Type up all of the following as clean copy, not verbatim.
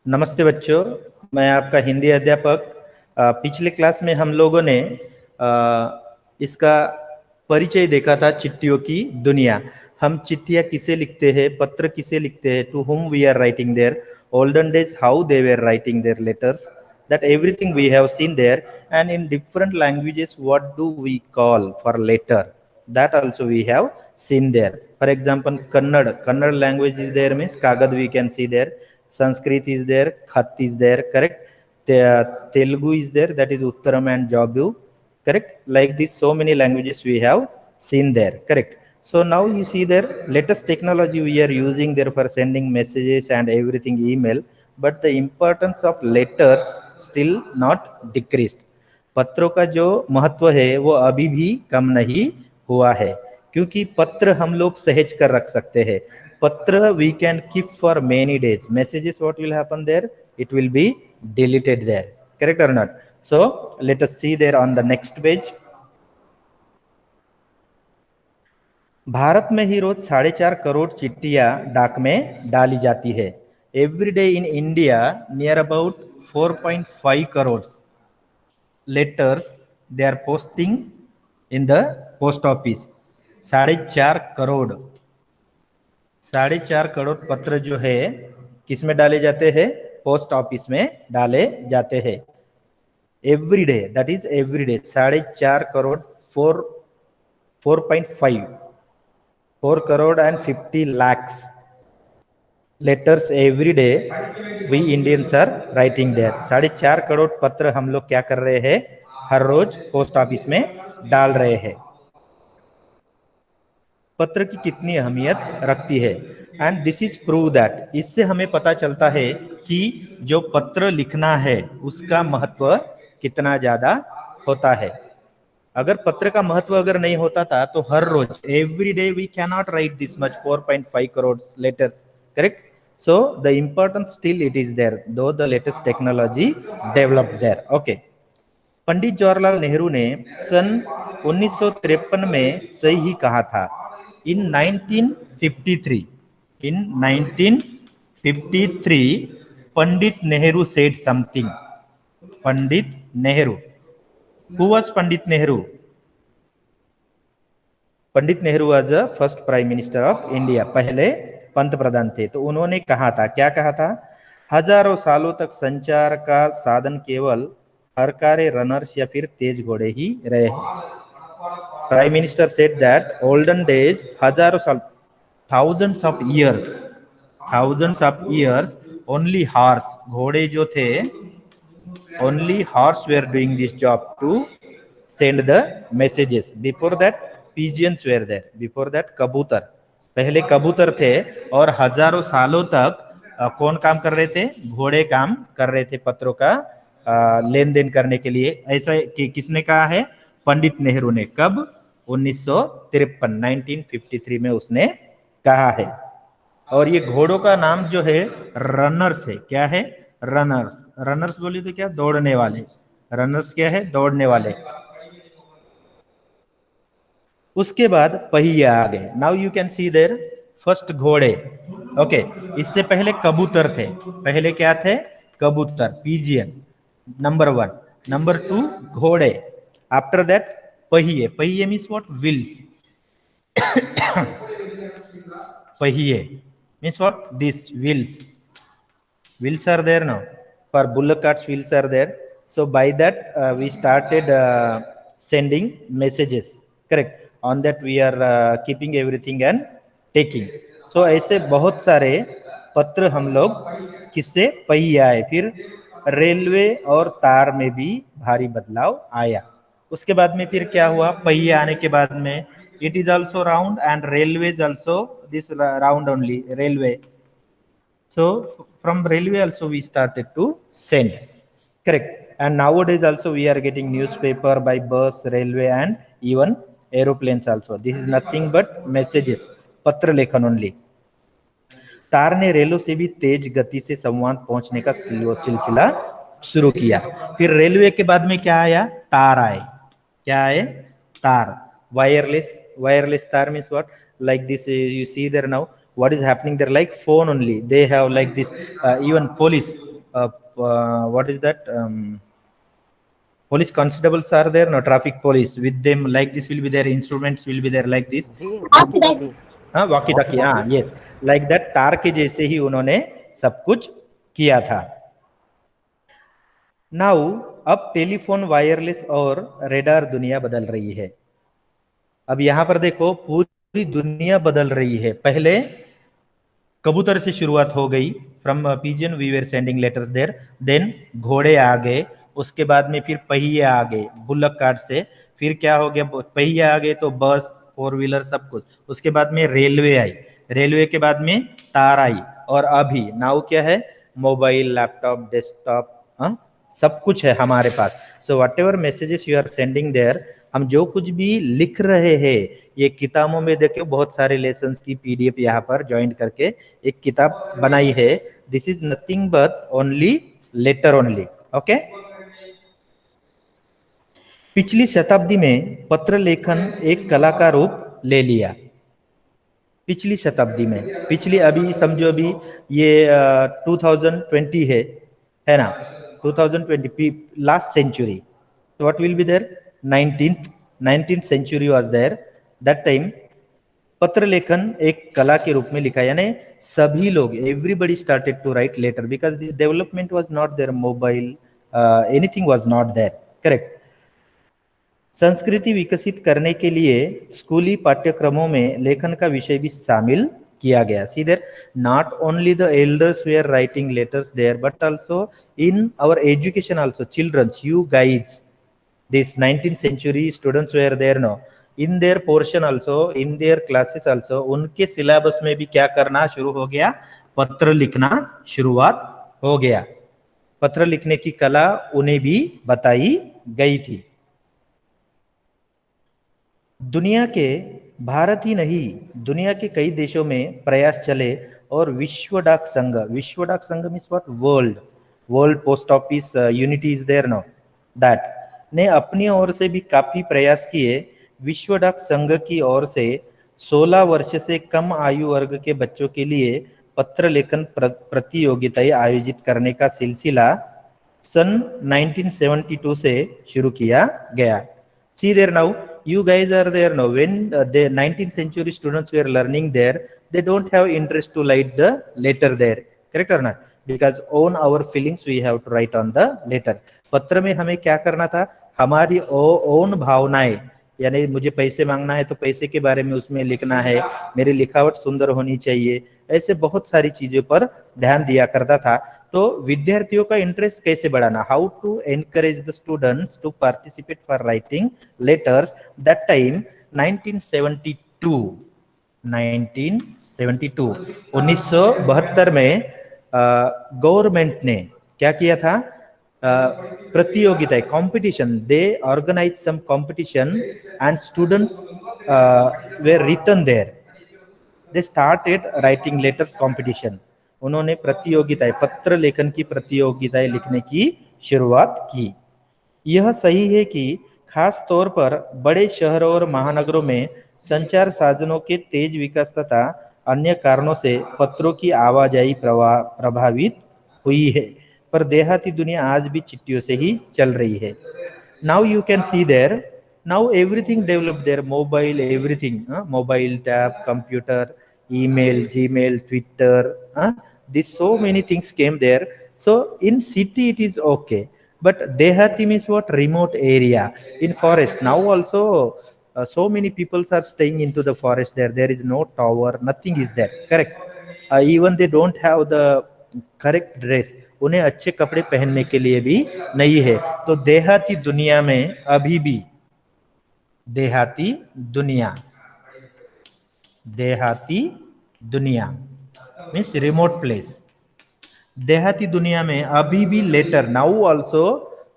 नमस्ते बच्चों, मैं आपका हिंदी अध्यापक। पिछले क्लास में हम लोगों ने इसका परिचय देखा था, चिट्ठियों की दुनिया। हम चिट्ठियां किसे लिखते हैं, पत्र किसे लिखते हैं, to whom we are writing their olden days, how they were writing their letters, that everything we have seen there, and in different languages what do we call for letter, that also we have seen there. For example, Kannada language is there, means kagad we can see there. Sanskrit is there, Khat is there, correct? Telugu is there, that is Uttaram and Jabu, correct? Like this, so many languages we have seen there, correct? So now you see there, latest technology we are using there for sending messages and everything, email, but the importance of letters still not decreased. पत्रों का जो महत्व है वो अभी भी कम नहीं हुआ है, क्योंकि पत्र हम लोग सहेज कर रख सकते हैं। पत्र we can keep for many days. Messages, what will happen there? It will be deleted there, correct or not? So let us see there on the next page. Bharat में ही रोज 4.5 करोड़ चिट्ठियां डाक में डाली जाती है। Every day in India near about 4.5 crore letters they are posting in the post office. 4.5 crore पत्र जो है किस में डाले जाते हैं? पोस्ट ऑफिस में डाले जाते हैं। Every day, that is every day 4.5 crore, 4 crore and 50 lakhs letters every day we Indians are writing there. 4.5 crore पत्र हम लोग क्या कर रहे हैं? हर रोज पोस्ट ऑफिस में डाल रहे हैं। पत्र की कितनी अहमियत रखती है? And this is prove that, इससे हमें पता चलता है कि जो पत्र लिखना है उसका महत्व कितना ज्यादा होता है। अगर पत्र का महत्व अगर नहीं होता था तो हर रोज every day we can not write this much 4.5 crore letters, correct? So the importance still it is there, though the latest technology developed there. Okay, Pandit Jawaharlal Nehru ने सन 1953 में सही ही कहा था। In 1953 Pandit Nehru said something. Pandit Nehru, who was Pandit Nehru? Pandit Nehru was the first prime minister of India, पहले पंत प्रधान थे। तो उन्होंने कहा था, क्या कहा था? हजारों सालों तक संचार का साधन केवल हरकारे रनर्स या फिर तेज घोड़े ही रहे। Prime minister said that olden days, हजारों साल, thousands of years only horse, घोड़े जो थे, only horse were doing this job to send the messages. Before that pigeons were there, before that कबूतर, पहले कबूतर थे और हजारों सालों तक कौन काम कर रहे थे? घोड़े काम कर रहे थे पत्रों का लेन देन करने के लिए। ऐसा कि किसने कहा है? पंडित नेहरू ने। कब? 1953 में उसने कहा है। और ये घोड़ों का नाम जो है रनर्स है। क्या है? रनर्स। रनर्स बोली तो क्या? दौड़ने वाले। रनर्स क्या है? दौड़ने वाले। उसके बाद पहिया आ गए। Now you can see there, first घोड़े, ओके। इससे पहले कबूतर थे। पहले क्या थे? कबूतर, पीजियन, नंबर 1। नंबर 2 घोड़े। आफ्टर दैट पहिए। पहिए मीन्स व्हाट? व्हील्स। पहिए means what? These wheels are there now. For bullock carts wheels are there. So by that we started sending messages, correct? On that we are keeping everything and taking. So ऐसे बहुत सारे पत्र हम लोग किससे? पहिए आए। फिर रेलवे और तार में भी भारी बदलाव आया। उसके बाद में फिर क्या हुआ? पहिए आने के बाद में it is also round and railways also this round only, railway. So from railway also we started to send, correct? And nowadays also we are getting newspaper by bus, railway and even aeroplanes also. This is nothing but messages, पत्र लेखन only. तार ने रेलों से भी तेज गति से संवाद पहुंचने का सिलसिला शुरू किया। फिर रेलवे के बाद में क्या आया? तार आए। क्या आए? तार। वायरलेस तार means what? like this. You see there now what is happening there, like phone only they have like this. Even police, what is that, police constables are there, no, traffic police with them like this will be their instruments will be there like this. जी walkie talkie. हाँ, walkie talkie, हाँ, yes, like that तार के जैसे ही उन्होंने सब कुछ किया था। नाउ अब टेलीफोन, वायरलेस और रेडार दुनिया बदल रही है। अब यहां पर देखो पूरी दुनिया बदल रही है। पहले कबूतर से शुरुआत हो गई, from pigeon we were sending letters there, then घोड़े आ गए, उसके बाद में फिर पहिए आ गए बुलक कार्ट से, फिर क्या हो गया, पहिए आ गए तो बस, फोर व्हीलर, सब कुछ। उसके बाद में रेलवे आई, रेलवे के बाद में तार आई, और अभी नाउ क्या है, मोबाइल, लैपटॉप, डेस्कटॉप, सब कुछ है हमारे पास। So whatever messages you are sending there, हम जो कुछ भी लिख रहे हैं, ये किताबों में देखो बहुत सारे लेसन्स की पीडीएफ यहाँ पर ज्वाइन करके एक किताब बनाई है। This is nothing but only letter only, okay. पिछली शताब्दी में पत्र लेखन एक कला का रूप ले लिया। पिछली शताब्दी में, पिछली, अभी समझो अभी ये 2020 है ना, 2020 last century, so what will be there, 19th century was there, that time पत्र लेखन एक कला के रूप में लिखा, यानी सभी लोग, everybody started to write letter because this development was not there, mobile anything was not there, correct. संस्कृति विकसित करने के लिए स्कूली पाठ्यक्रमों में लेखन का विषय भी शामिल किया गया। See there, not only the elders were writing letters there but also in our education also, childrens, you guides, this 19th century students were there, no, in their portion also, in their classes also, उनके syllabus में भी क्या करना शुरू हो गया, पत्र लिखना शुरुआत हो गया। पत्र लिखने की कला उन्हें भी बताई गई थी। दुनिया के, भारत ही नहीं, दुनिया के कई देशों में प्रयास चले और विश्व डाक संघ, विश्व डाक संघ means what, world post office unity is there, no, that ने अपनी ओर से भी काफी प्रयास किए। विश्व डाक संघ की ओर से 16 वर्ष से कम आयु वर्ग के बच्चों के लिए पत्र लेखन प्रतियोगिताएं आयोजित करने का सिलसिला सन 1972 से शुरू किया गया। See there now, you guys are there now. When the 19th century students were learning there, they don't have interest to write the letter there, correct or not? Because own our feelings we have to write on the letter. पत्र में हमें क्या करना था, हमारी own भावनाएं, यानी मुझे पैसे मांगना है तो पैसे के बारे में उसमें लिखना है, मेरी लिखावट सुंदर होनी चाहिए, ऐसे बहुत सारी चीजों पर ध्यान दिया करता था। तो विद्यार्थियों का इंटरेस्ट कैसे बढ़ाना, how to encourage the students to participate for writing letters, that time 1972 1972 में गवर्नमेंट ने क्या किया था, प्रतियोगिता, competition, they organize some competition and students were written there, they started writing letters competition. उन्होंने प्रतियोगिताएं, पत्र लेखन की प्रतियोगिताएं लिखने की शुरुआत की। यह सही है कि खास तौर पर बड़े शहरों और महानगरों में संचार साधनों के तेज विकास तथा अन्य कारणों से पत्रों की आवाजाही प्रभावित हुई है, पर देहाती दुनिया आज भी चिट्ठियों से ही चल रही है। Now you can see there, now everything developed there, mobile, everything, mobile, tab, computer, email, Gmail, Twitter, this so many things came there. So in city it is okay, but Dehati means what, remote area, in forest. Now also so many people are staying into the forest there. There is no tower, nothing is there, correct. Even they don't have the correct dress, उन्हें अच्छे कपड़े पहनने के लिए भी नहीं है। तो देहाती दुनिया में अभी भी, देहाती दुनिया, देहाती दुनिया मीन्स रिमोट प्लेस, देहाती दुनिया में अभी भी letter, now also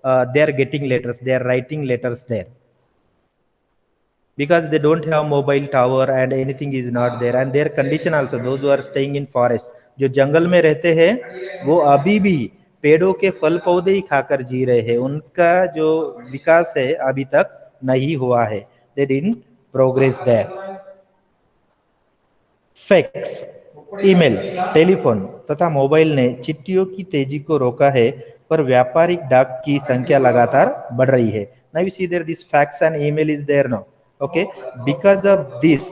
they are getting letters, they are writing letters there, because they don't have mobile tower and anything is not there, and their condition also, those who are staying in forest, जो जंगल में रहते हैं वो अभी भी पेड़ों के फल पौधे ही खाकर जी रहे हैं, उनका जो विकास है अभी तक नहीं हुआ है, they didn't progress there. Fax, email, telephone तथा मोबाइल ने चिट्ठियों की तेजी को रोका है, पर व्यापारिक डाक की संख्या लगातार बढ़ रही है. Now you see there this fax and email is there now. Okay, because of this,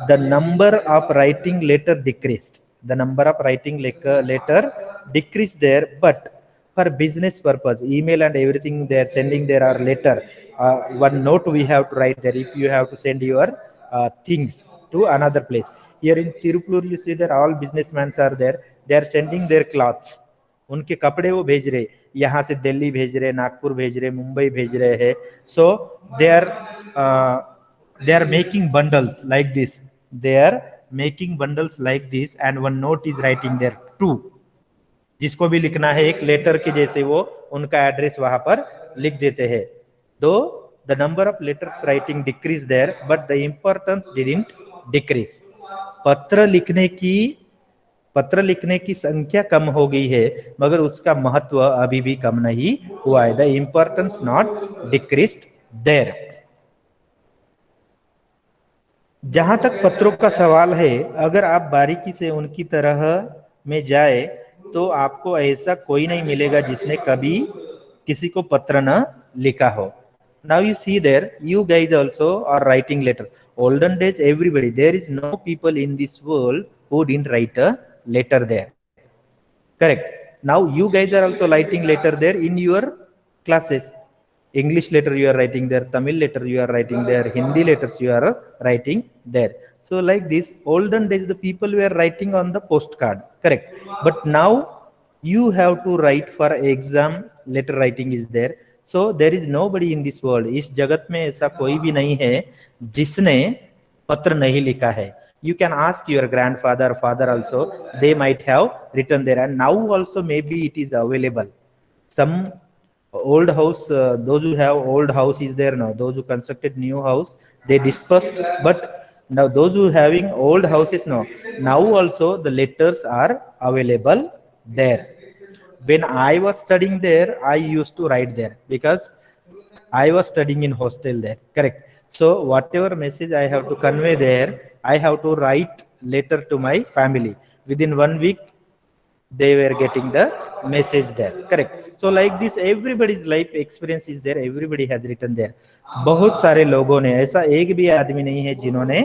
the number of writing letter decreased. The number of writing letter decreased there, but for business purpose, email and everything they are sending there are letter. One note we have to write there if you have to send your things to another place. Here in Tirupur, you see that all businessmen are there. They are sending their clothes. उनके कपड़े वो भेज रहे, यहाँ से दिल्ली भेज रहे, नागपुर भेज रहे, मुंबई भेज रहे हैं. सो they are making bundles like this. They are making bundles like this, and one note is writing there too. जिसको भी लिखना है एक लेटर के जैसे वो उनका एड्रेस वहां पर लिख देते हैं. दो the number of letters writing decrease there, but the importance didn't decrease. पत्र लिखने की संख्या कम हो गई है, मगर उसका महत्व अभी भी कम नहीं हुआ है. The importance not decreased there. जहां तक पत्रों का सवाल है, अगर आप बारीकी से उनकी तरह में जाए तो आपको ऐसा कोई नहीं मिलेगा जिसने कभी किसी को पत्र न लिखा हो. Now you see there, you guys also are writing letters. Olden days, everybody, there is no people in this world who didn't write a letter there. Correct. Now you guys are also writing letter there in your classes. English letter you are writing there, Tamil letter you are writing there, Hindi letters you are writing there. So like this, olden days the people were writing on the postcard, correct. But now you have to write for exam, letter writing is there. So there is nobody in this world, इस जगत में ऐसा कोई भी नहीं है जिसने पत्र नहीं लिखा है. You can ask your grandfather, father also, they might have written there, and now also maybe it is available. Some old house, those who have old house is there now, those who constructed new house, they dispersed, but now those who having old houses now also the letters are available there. When I was studying there, I used to write there because I was studying in hostel there, correct. So whatever message I have to convey there, I have to write letter to my family. Within 1 week they were getting the message there, correct. So like this, everybody's life experience is there, everybody has written there. बहुत सारे लोगों ने, ऐसा एक भी आदमी नहीं है जिन्होंने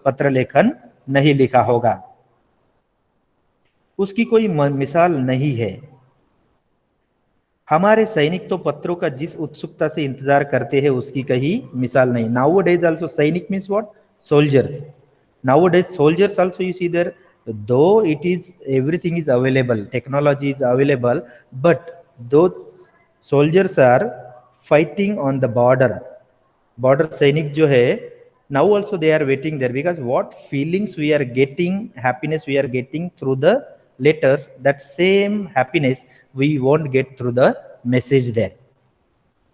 पत्र लेखन नहीं लिखा होगा. उसकी कोई मिसाल नहीं है. हमारे सैनिक तो पत्रों का जिस उत्सुकता से इंतजार करते हैं उसकी कहीं मिसाल नहीं. Nowadays also सैनिक means what? Soldiers. Nowadays soldiers also you see there, though it is everything is available, technology is available, but those soldiers are fighting on the border. Border सैनिक जो है, now also they are waiting there, because what feelings we are getting, happiness we are getting through the letters, that same happiness we won't get through the message there.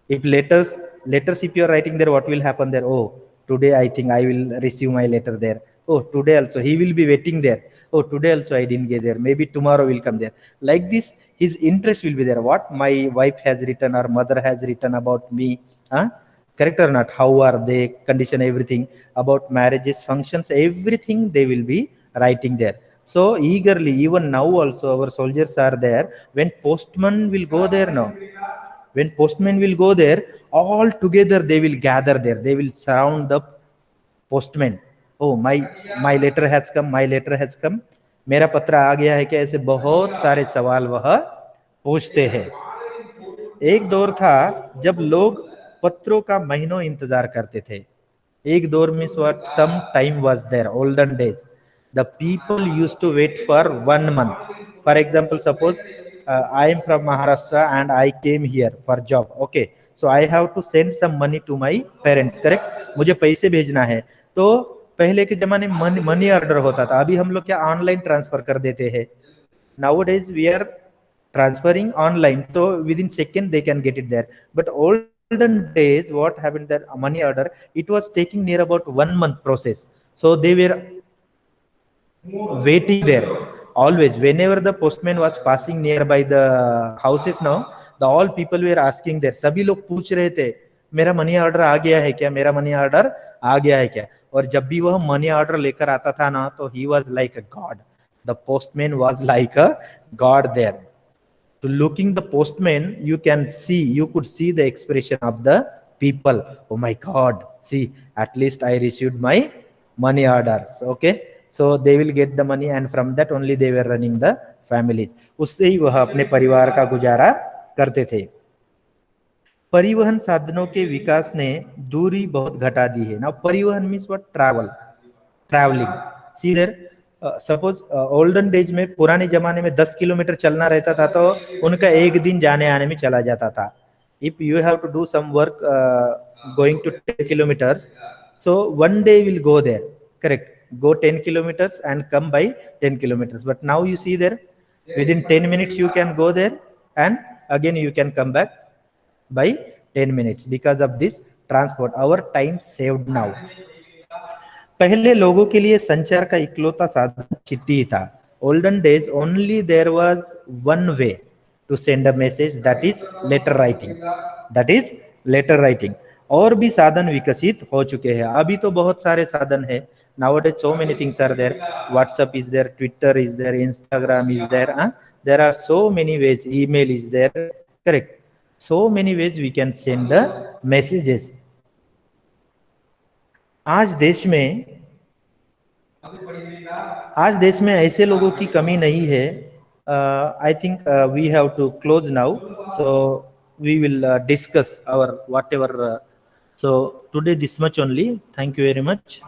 If letters if you are writing there, what will happen there? Oh, today I think I will receive my letter there. Oh, today also he will be waiting there. Oh, today also I didn't get there, maybe tomorrow will come there. Like this, his interest will be there. What my wife has written or mother has written about me, correct or not? How are they, condition, everything about marriages, functions, everything they will be writing there. So eagerly, even now also our soldiers are there. When postman will go there now, when postman will go there, all together they will gather there. They will surround the postman. Oh, my letter has come, my letter has come. मेरा पत्र आ गया है क्या? ऐसे बहुत सारे सवाल वह पूछते हैं. एक दौर था जब लोग पत्रों का महीनों इंतजार करते थे. एक दौर में some time was there, olden days. The people used to wait for 1 month. For example, suppose I am from Maharashtra and I came here for job. Okay, so I have to send some money to my parents, correct? मुझे पैसे भेजना है. तो पहले के जमाने में money order होता था. अभी हम लोग क्या ऑनलाइन ट्रांसफर कर देते हैं. Nowadays we are transferring online, so within second they can get it there. But olden days, what happened, that money order, it was taking near about 1 month process. So they were waiting there always. Whenever the postman was passing nearby the houses now, the all people were asking there. सभी लोग पूछ रहे थे मेरा money order आ गया है क्या, मेरा मनी ऑर्डर आ गया है क्या। और जब भी वह मनी ऑर्डर लेकर आता था ना, तो he was like a god, the postman was like a god there. To looking the postman, you could see the expression of the people. Oh my god, see, at least I received my money orders, okay, so they will get the money and from that only they were running the families. उससे ही वह अपने परिवार का गुजारा करते थे। परिवहन साधनों के विकास ने दूरी बहुत घटा दी है ना। परिवहन means what, travelling. See there, suppose olden days में, पुराने जमाने में 10 किलोमीटर चलना रहता था तो उनका एक दिन जाने आने में चला जाता था। If you have to do some work going to 10 kilometres, so one day will go there, correct, go 10 kilometers and come by 10 kilometers, but now you see there, within 10 minutes you can go there and again you can come back by 10 minutes because of this transport, our time saved now. पहले लोगों के लिए संचार का इकलौता साधन चिट्ठी था। Olden days only there was one way to send a message, that is letter writing, that is letter writing. और भी साधन विकसित हो चुके हैं, अभी तो बहुत सारे साधन है। Nowadays so many things are there, WhatsApp is there, Twitter is there, Instagram is there, there are so many ways, email is there, correct, so many ways we can send the messages. आज देश में ऐसे लोगों की कमी नहीं है। I think we have to close now, so we will discuss our whatever, so today this much only, thank you very much.